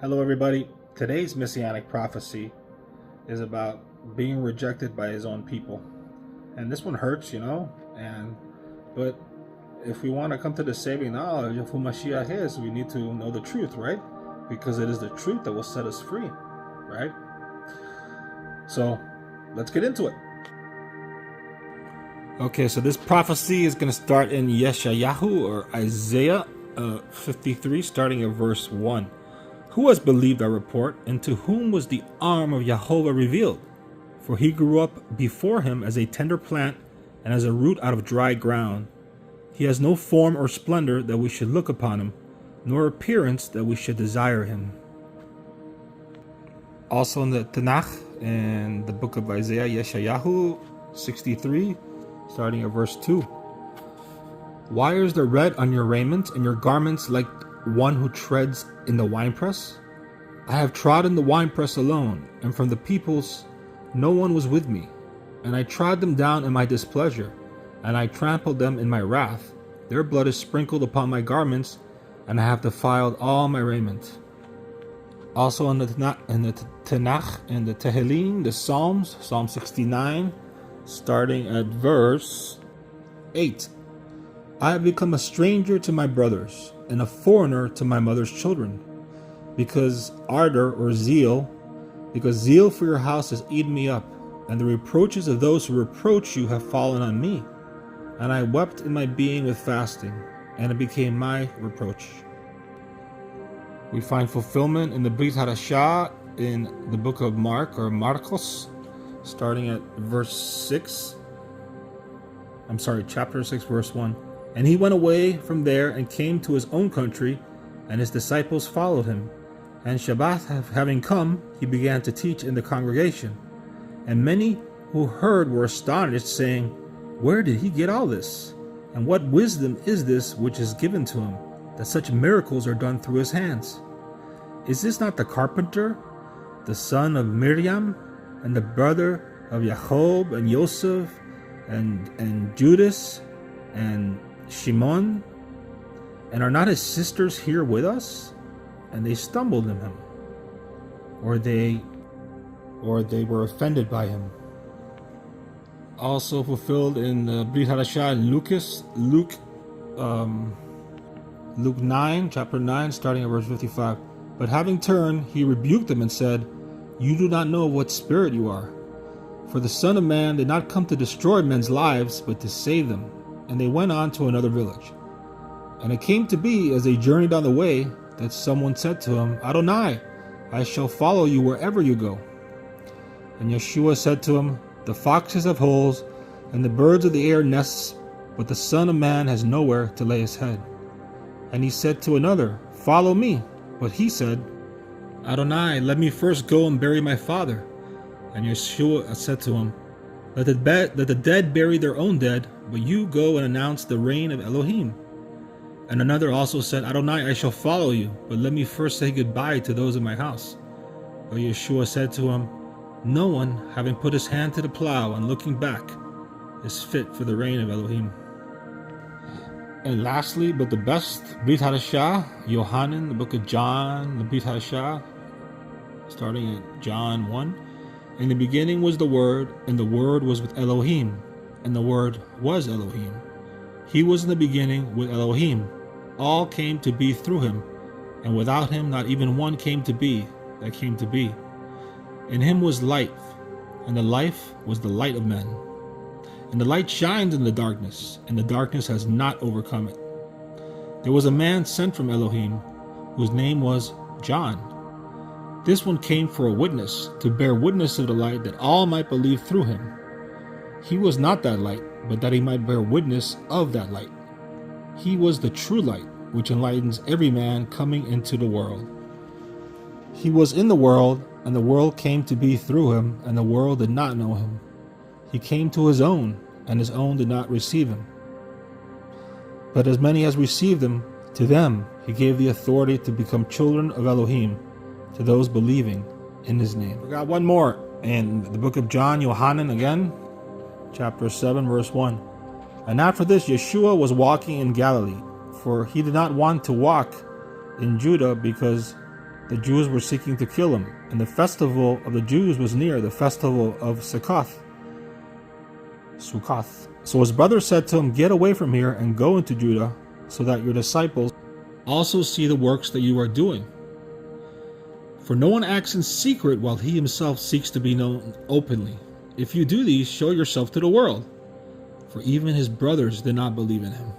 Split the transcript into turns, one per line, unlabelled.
Hello everybody. Today's Messianic prophecy is about being rejected by his own people. And this one hurts, but if we want to come to the saving knowledge of who Mashiach is, we need to know the truth, right? Because it is the truth that will set us free, right? So let's get into it. Okay, so this prophecy is going to start in Yeshayahu or Isaiah 53, starting at verse 1. Who has believed our report, and to whom was the arm of Yahovah revealed? For he grew up before him as a tender plant and as a root out of dry ground. He has no form or splendor that we should look upon him, nor appearance that we should desire him. Also in the tanakh, in the book of Isaiah, Yeshayahu 63, starting at verse 2. Why is there red on your raiment, and your garments like one who treads in the winepress? I have trodden the winepress alone, and from the peoples no one was with me. And I trod them down in my displeasure, and I trampled them in my wrath. Their blood is sprinkled upon my garments, and I have defiled all my raiment. Also in the Tanakh, in the Tehillim, the Psalms, Psalm 69, starting at verse 8. I have become a stranger to my brothers, and a foreigner to my mother's children, because zeal for your house has eaten me up, and the reproaches of those who reproach you have fallen on me. And I wept in my being with fasting, and it became my reproach. We find fulfillment in the B'rit Hadasha in the book of Mark or Marcos, starting at chapter 6, verse 1. And he went away from there and came to his own country, and his disciples followed him. And Shabbat having come, he began to teach in the congregation. And many who heard were astonished, saying, Where did he get all this? And what wisdom is this which is given to him, that such miracles are done through his hands? Is this not the carpenter, the son of Miriam, and the brother of Jacob and Joseph and Judas and Shimon? And are not his sisters here with us? And they stumbled in him, or they were offended by him. Also fulfilled in the B'rit Hadasha, Luke 9, chapter 9, starting at verse 55. But having turned, he rebuked them and said, You do not know what spirit you are. For the Son of Man did not come to destroy men's lives, but to save them. And they went on to another village. And it came to be, as they journeyed on the way, that someone said to him, Adonai, I shall follow you wherever you go. And Yeshua said to him, The foxes have holes, and the birds of the air nests, but the Son of Man has nowhere to lay his head. And he said to another, Follow me. But he said, Adonai, let me first go and bury my father. And Yeshua said to him, Let the dead bury their own dead, but you go and announce the reign of Elohim. And another also said, Adonai, I shall follow you, but let me first say goodbye to those in my house. But Yeshua said to him, No one, having put his hand to the plow and looking back, is fit for the reign of Elohim. And lastly, but the best, B'rit Hadasha, Yohanan, the book of John, the B'rit Hadasha, starting at John 1. In the beginning was the Word, and the Word was with Elohim, and the Word was Elohim. He was in the beginning with Elohim. All came to be through him, and without him not even one came to be that came to be. In him was life, and the life was the light of men. And the light shines in the darkness, and the darkness has not overcome it. There was a man sent from Elohim, whose name was John. This one came for a witness, to bear witness of the light, that all might believe through him. He was not that light, but that he might bear witness of that light. He was the true light, which enlightens every man coming into the world. He was in the world, and the world came to be through him, and the world did not know him. He came to his own, and his own did not receive him. But as many as received him, to them he gave the authority to become children of Elohim, to those believing in his name. We got one more in the book of John, Yohanan again, chapter 7, verse 1. And after this, Yeshua was walking in Galilee, for he did not want to walk in Judah, because the Jews were seeking to kill him, and the festival of the Jews was near, the festival of Sukkoth. So his brother said to him, "Get away from here and go into Judah, so that your disciples also see the works that you are doing. For no one acts in secret while he himself seeks to be known openly. If you do these, show yourself to the world." For even his brothers did not believe in him.